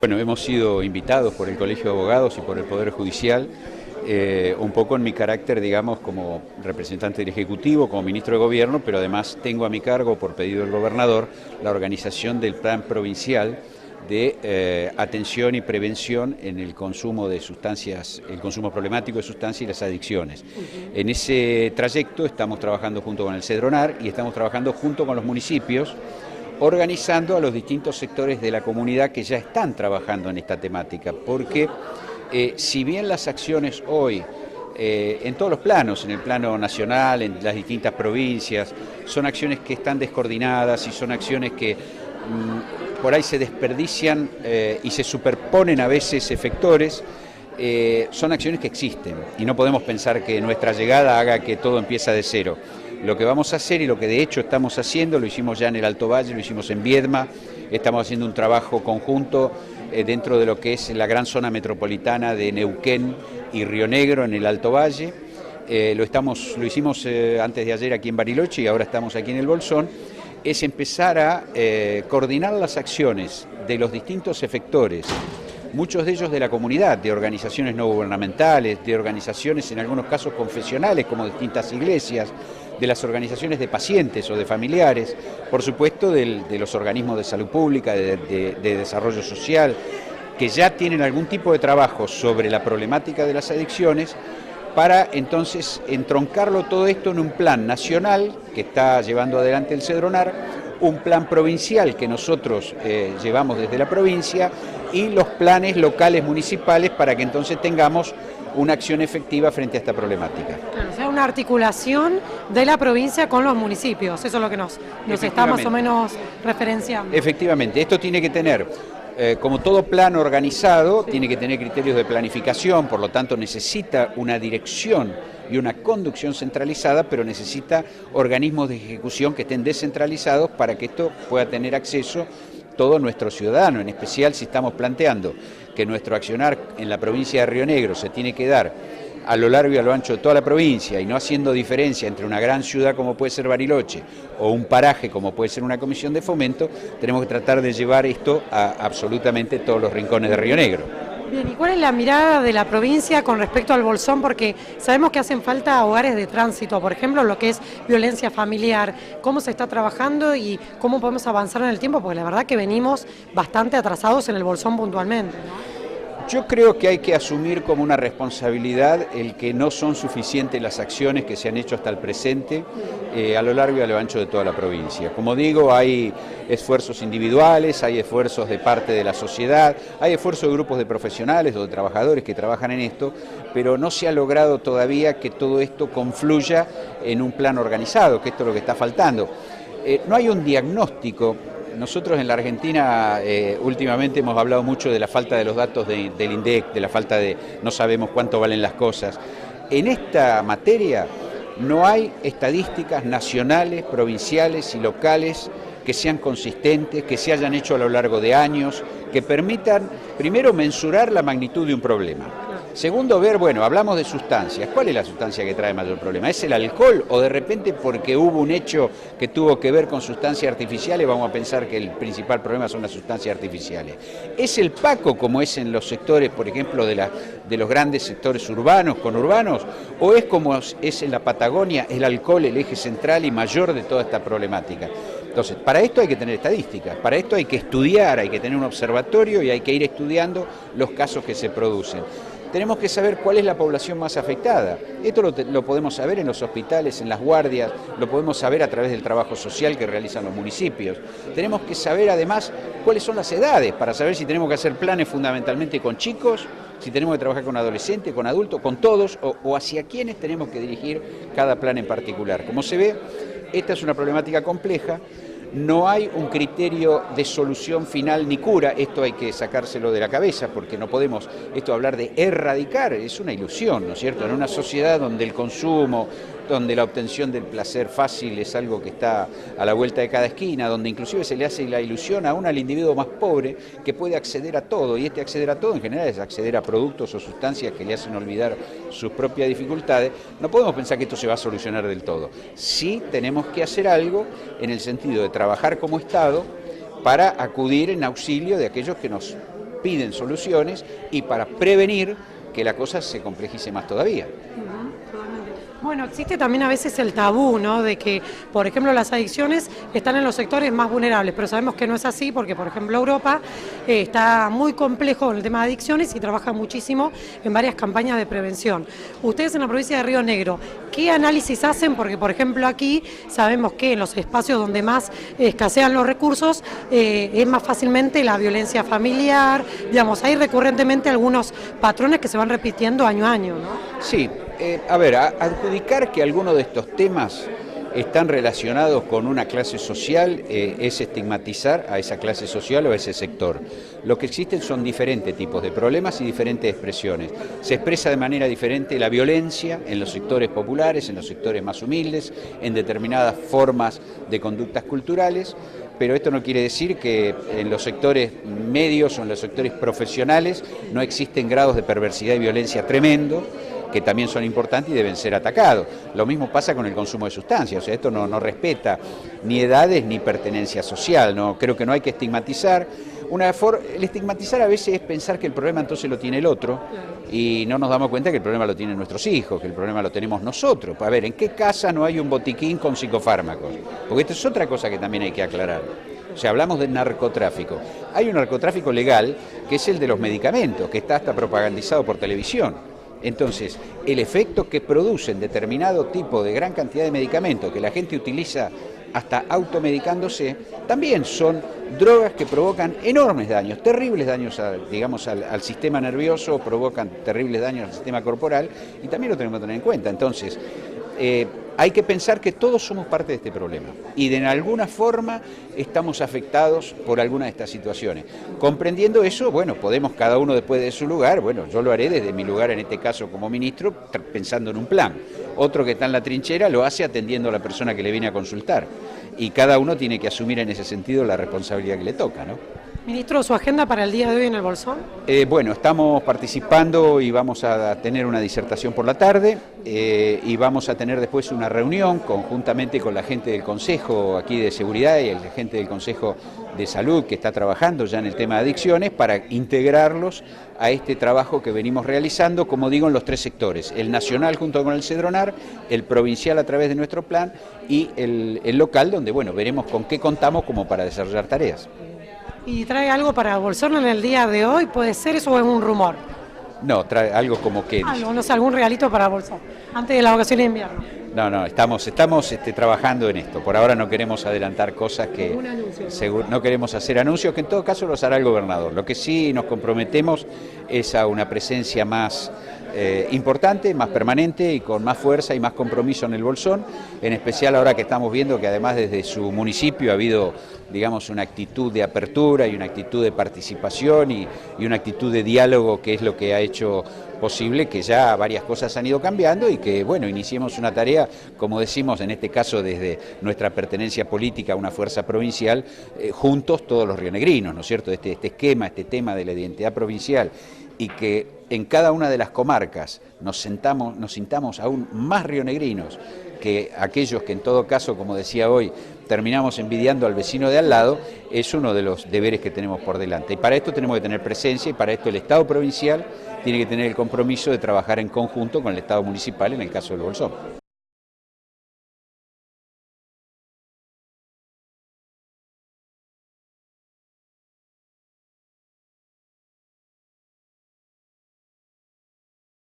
Bueno, hemos sido invitados por el Colegio de Abogados y por el Poder Judicial, un poco en mi carácter, digamos, como representante del Ejecutivo, como ministro de Gobierno, pero además tengo a mi cargo, por pedido del gobernador, la organización del Plan Provincial de atención y prevención en el consumo de sustancias, el consumo problemático de sustancias y las adicciones. En ese trayecto estamos trabajando junto con el Cedronar y estamos trabajando junto con los municipios, organizando a los distintos sectores de la comunidad que ya están trabajando en esta temática, porque si bien las acciones hoy, en todos los planos, en el plano nacional, en las distintas provincias, son acciones que están descoordinadas y son acciones que por ahí se desperdician y se superponen a veces efectores, son acciones que existen y no podemos pensar que nuestra llegada haga que todo empiece de cero. Lo que vamos a hacer y lo que de hecho estamos haciendo, lo hicimos ya en el Alto Valle, lo hicimos en Viedma, estamos haciendo un trabajo conjunto dentro de lo que es la gran zona metropolitana de Neuquén y Río Negro en el Alto Valle. Lo hicimos antes de ayer aquí en Bariloche y ahora estamos aquí en el Bolsón. Es empezar a coordinar las acciones de los distintos efectores, muchos de ellos de la comunidad, de organizaciones no gubernamentales, de organizaciones en algunos casos confesionales como distintas iglesias, de las organizaciones de pacientes o de familiares, por supuesto de los organismos de salud pública, de desarrollo social, que ya tienen algún tipo de trabajo sobre la problemática de las adicciones, para entonces entroncarlo todo esto en un plan nacional que está llevando adelante el Cedronar, un plan provincial que nosotros llevamos desde la provincia y los planes locales municipales para que entonces tengamos una acción efectiva frente a esta problemática. Claro, o sea, una articulación de la provincia con los municipios, eso es lo que nos está más o menos referenciando. Efectivamente, esto tiene que tener, como todo plan organizado, tiene que tener criterios de planificación, por lo tanto necesita una dirección y una conducción centralizada, pero necesita organismos de ejecución que estén descentralizados para que esto pueda tener acceso todo nuestro ciudadano, en especial si estamos planteando que nuestro accionar en la provincia de Río Negro se tiene que dar a lo largo y a lo ancho de toda la provincia y no haciendo diferencia entre una gran ciudad como puede ser Bariloche o un paraje como puede ser una comisión de fomento, tenemos que tratar de llevar esto a absolutamente todos los rincones de Río Negro. Bien, ¿y cuál es la mirada de la provincia con respecto al Bolsón? Porque sabemos que hacen falta hogares de tránsito, por ejemplo, lo que es violencia familiar. ¿Cómo se está trabajando y cómo podemos avanzar en el tiempo? Porque la verdad que venimos bastante atrasados en el Bolsón puntualmente, ¿no? Yo creo que hay que asumir como una responsabilidad el que no son suficientes las acciones que se han hecho hasta el presente a lo largo y a lo ancho de toda la provincia. Como digo, hay esfuerzos individuales, hay esfuerzos de parte de la sociedad, hay esfuerzos de grupos de profesionales o de trabajadores que trabajan en esto, pero no se ha logrado todavía que todo esto confluya en un plan organizado, que esto es lo que está faltando. No hay un diagnóstico. Nosotros en la Argentina últimamente hemos hablado mucho de la falta de los datos del INDEC, de la falta de no sabemos cuánto valen las cosas. En esta materia no hay estadísticas nacionales, provinciales y locales que sean consistentes, que se hayan hecho a lo largo de años, que permitan, primero, mensurar la magnitud de un problema. Segundo, ver, bueno, hablamos de sustancias. ¿Cuál es la sustancia que trae mayor problema? ¿Es el alcohol o de repente porque hubo un hecho que tuvo que ver con sustancias artificiales vamos a pensar que el principal problema son las sustancias artificiales? ¿Es el Paco como es en los sectores, por ejemplo, de los grandes sectores urbanos, conurbanos? ¿O es como es en la Patagonia el alcohol el eje central y mayor de toda esta problemática? Entonces, para esto hay que tener estadísticas, para esto hay que estudiar, hay que tener un observatorio y hay que ir estudiando los casos que se producen. Tenemos que saber cuál es la población más afectada. Esto lo podemos saber en los hospitales, en las guardias, lo podemos saber a través del trabajo social que realizan los municipios. Tenemos que saber además cuáles son las edades, para saber si tenemos que hacer planes fundamentalmente con chicos, si tenemos que trabajar con adolescentes, con adultos, con todos, o hacia quiénes tenemos que dirigir cada plan en particular. Como se ve, esta es una problemática compleja. No hay un criterio de solución final ni cura, esto hay que sacárselo de la cabeza porque no podemos hablar de erradicar, es una ilusión, ¿no es cierto? En una sociedad donde el consumo, donde la obtención del placer fácil es algo que está a la vuelta de cada esquina, donde inclusive se le hace la ilusión aún al individuo más pobre que puede acceder a todo, y este acceder a todo en general es acceder a productos o sustancias que le hacen olvidar sus propias dificultades. No podemos pensar que esto se va a solucionar del todo. Sí tenemos que hacer algo en el sentido de trabajar como Estado para acudir en auxilio de aquellos que nos piden soluciones y para prevenir que la cosa se complejice más todavía. Bueno, existe también a veces el tabú, ¿no? De que, por ejemplo, las adicciones están en los sectores más vulnerables, pero sabemos que no es así porque, por ejemplo, Europa está muy complejo con el tema de adicciones y trabaja muchísimo en varias campañas de prevención. Ustedes en la provincia de Río Negro, ¿qué análisis hacen? Porque, por ejemplo, aquí sabemos que en los espacios donde más escasean los recursos es más fácilmente la violencia familiar, digamos, hay recurrentemente algunos patrones que se van repitiendo año a año, ¿no? Sí. A ver, adjudicar que algunos de estos temas están relacionados con una clase social es estigmatizar a esa clase social o a ese sector. Lo que existen son diferentes tipos de problemas y diferentes expresiones. Se expresa de manera diferente la violencia en los sectores populares, en los sectores más humildes, en determinadas formas de conductas culturales, pero esto no quiere decir que en los sectores medios o en los sectores profesionales no existen grados de perversidad y violencia tremendo, que también son importantes y deben ser atacados. Lo mismo pasa con el consumo de sustancias, o sea, esto no respeta ni edades ni pertenencia social, ¿no? Creo que no hay que estigmatizar. El estigmatizar a veces es pensar que el problema entonces lo tiene el otro y no nos damos cuenta que el problema lo tienen nuestros hijos, que el problema lo tenemos nosotros. A ver, ¿en qué casa no hay un botiquín con psicofármacos? Porque esto es otra cosa que también hay que aclarar. O sea, hablamos del narcotráfico. Hay un narcotráfico legal que es el de los medicamentos, que está hasta propagandizado por televisión. Entonces, el efecto que producen determinado tipo de gran cantidad de medicamentos que la gente utiliza hasta automedicándose, también son drogas que provocan enormes daños, terribles daños al sistema nervioso, provocan terribles daños al sistema corporal y también lo tenemos que tener en cuenta. Entonces, hay que pensar que todos somos parte de este problema y de alguna forma estamos afectados por alguna de estas situaciones. Comprendiendo eso, bueno, podemos cada uno después de su lugar, bueno, yo lo haré desde mi lugar en este caso como ministro, pensando en un plan. Otro que está en la trinchera lo hace atendiendo a la persona que le viene a consultar y cada uno tiene que asumir en ese sentido la responsabilidad que le toca, ¿no? Ministro, ¿su agenda para el día de hoy en el Bolsón? Bueno, estamos participando y vamos a tener una disertación por la tarde y vamos a tener después una reunión conjuntamente con la gente del Consejo aquí de Seguridad y la gente del Consejo de Salud que está trabajando ya en el tema de adicciones para integrarlos a este trabajo que venimos realizando, como digo, en los tres sectores, el nacional junto con el Cedronar, el provincial a través de nuestro plan y el local donde, bueno, veremos con qué contamos como para desarrollar tareas. ¿Y trae algo para Bolsón en el día de hoy? ¿Puede ser eso o es un rumor? No, trae algo como que... Algo, no sé, algún regalito para Bolsón, antes de la vacaciones de invierno. No, estamos trabajando en esto. Por ahora no queremos adelantar cosas que... No queremos hacer anuncios, que en todo caso los hará el gobernador. Lo que sí nos comprometemos es a una presencia más importante, más permanente y con más fuerza y más compromiso en el Bolsón, en especial ahora que estamos viendo que además desde su municipio ha habido, digamos, una actitud de apertura y una actitud de participación y una actitud de diálogo que es lo que ha hecho posible que ya varias cosas han ido cambiando y que, bueno, iniciemos una tarea, como decimos en este caso desde nuestra pertenencia política a una fuerza provincial, juntos todos los rionegrinos, ¿no es cierto? Este esquema, este tema de la identidad provincial y que en cada una de las comarcas nos sintamos aún más rionegrinos que aquellos que en todo caso, como decía hoy, terminamos envidiando al vecino de al lado, es uno de los deberes que tenemos por delante. Y para esto tenemos que tener presencia y para esto el Estado provincial tiene que tener el compromiso de trabajar en conjunto con el Estado municipal en el caso del Bolsón.